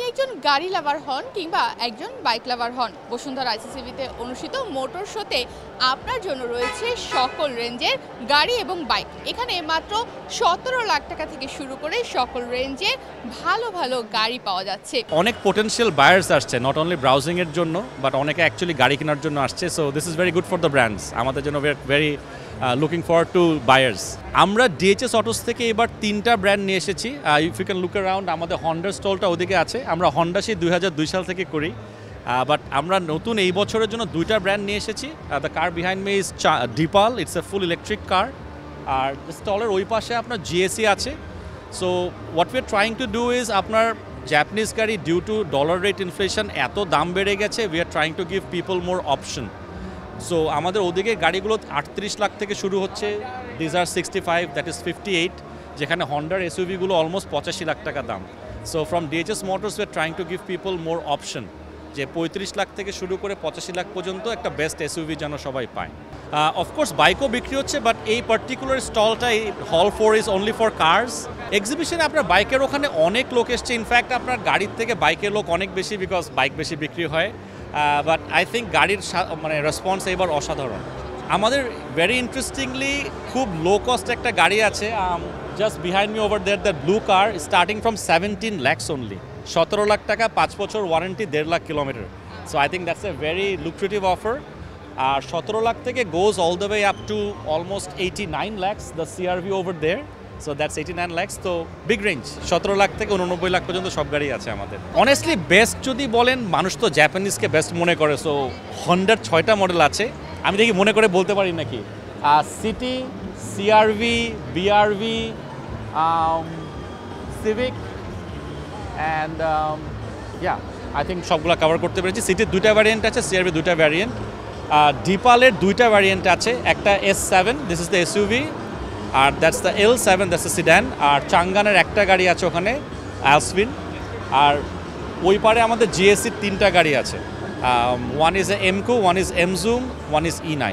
একজন গাড়ি লাভার হন কিংবা একজন বাইক লাভার হন, বসুন্ধরা আইসিসিবিতে অনুষ্ঠিত মোটর শোতে আপনার জন্য রয়েছে সকল রেঞ্জের গাড়ি এবং বাইক। এখানে মাত্র 17 লাখ টাকা থেকে শুরু করে সকল রেঞ্জের ভালো ভালো গাড়ি পাওয়া যাচ্ছে। অনেক পোটেনশিয়াল বায়ার্স আসছে, নট অনলি ব্রাউজিং এর জন্য বাট অনেকে অ্যাকচুয়ালি গাড়ি কেনার জন্য আসছে। So this is very good for the brands. আমাদের জন্য very looking forward to buyers. আমরা ডিএইচএস অটোস থেকে এবার 3টা ব্র্যান্ড নিয়ে এসেছি। If you can look around, আমাদের হন্ডার স্টলটা ওদিকে আছে। আমরা হন্ডা সেই 2002 সাল থেকে করি, বাট আমরা নতুন এই বছরের জন্য 2টা ব্র্যান্ড নিয়ে এসেছি। The car behind me is Deepal, it's a full electric car. আর স্টলের ওই পাশে আপনার জিএসি আছে। So what we are trying to do is, আপনার জাপানিজ গাড়ি due to dollar rate inflation এত দাম বেড়ে গেছে, we are trying to give people more option. So আমাদের ওদিকে গাড়িগুলো 38 লাখ থেকে শুরু হচ্ছে, দিজ আর 65, দ্যাট ইজ 58, যেখানে হন্ডার এসইউভিগুলো অলমোস্ট 85 লাখ টাকা দাম। So from DHS motors we are trying to give people more option, যে 35 লাখ থেকে শুরু করে 85 লাখ পর্যন্ত একটা বেস্ট এসইউভি যেন সবাই পায়। অফকোর্স বাইকও বিক্রি হচ্ছে, বাট এই পার্টিকুলার স্টলটা, এই হল 4 ইজ অনলি ফর কার্স। এক্সিবিশনে আপনার বাইকের ওখানে অনেক লোক এসছে। ইনফ্যাক্ট আপনার গাড়ির থেকে বাইকের লোক অনেক বেশি, বিকজ বাইক বেশি বিক্রি হয়। বাট আই থিঙ্ক গাড়ির মানে রেসপন্স এবার অসাধারণ। আমাদের ভেরি ইন্টারেস্টিংলি খুব লো কস্ট একটা গাড়ি আছে, just behind me over there, that blue car, starting from 17 lakhs অনলি। 17 লাখ টাকা, 5 বছর warranty, 1.5 lakh kilometre. So I think that's a very lucrative offer. আর 17 লাখ থেকে goes all the way up to almost 89 lakhs, the CRV over there. So that's 89 lakhs, তো big range. 17 lakh থেকে 89 লাখ পর্যন্ত সব গাড়ি আছে আমাদের। অনেস্টলি বেস্ট যদি বলেন, মানুষ তো জাপানিজকে বেস্ট মনে করে। সো হন্ডার 6টা মডেল আছে, আমি দেখি মনে করে বলতে পারি নাকি। City, CRV, BRV, Civic and I think সবগুলো কভার করতে পেরেছি। সিটির 2টা ভ্যারিয়েন্ট আছে, সিআরভি 2টা ভ্যারিয়েন্ট। ডিপালের 2টা ভ্যারিয়েন্ট আছে, একটা S7, this is the SUV, আর that's the L7, that's the sedan. আর চাঙ্গানের একটা গাড়ি আছে ওখানে, অ্যালসভিন। আর ওই পারে আমাদের জিএসির 3টা গাড়ি আছে, one is a Emkoo, one is Emzoom, one is E9।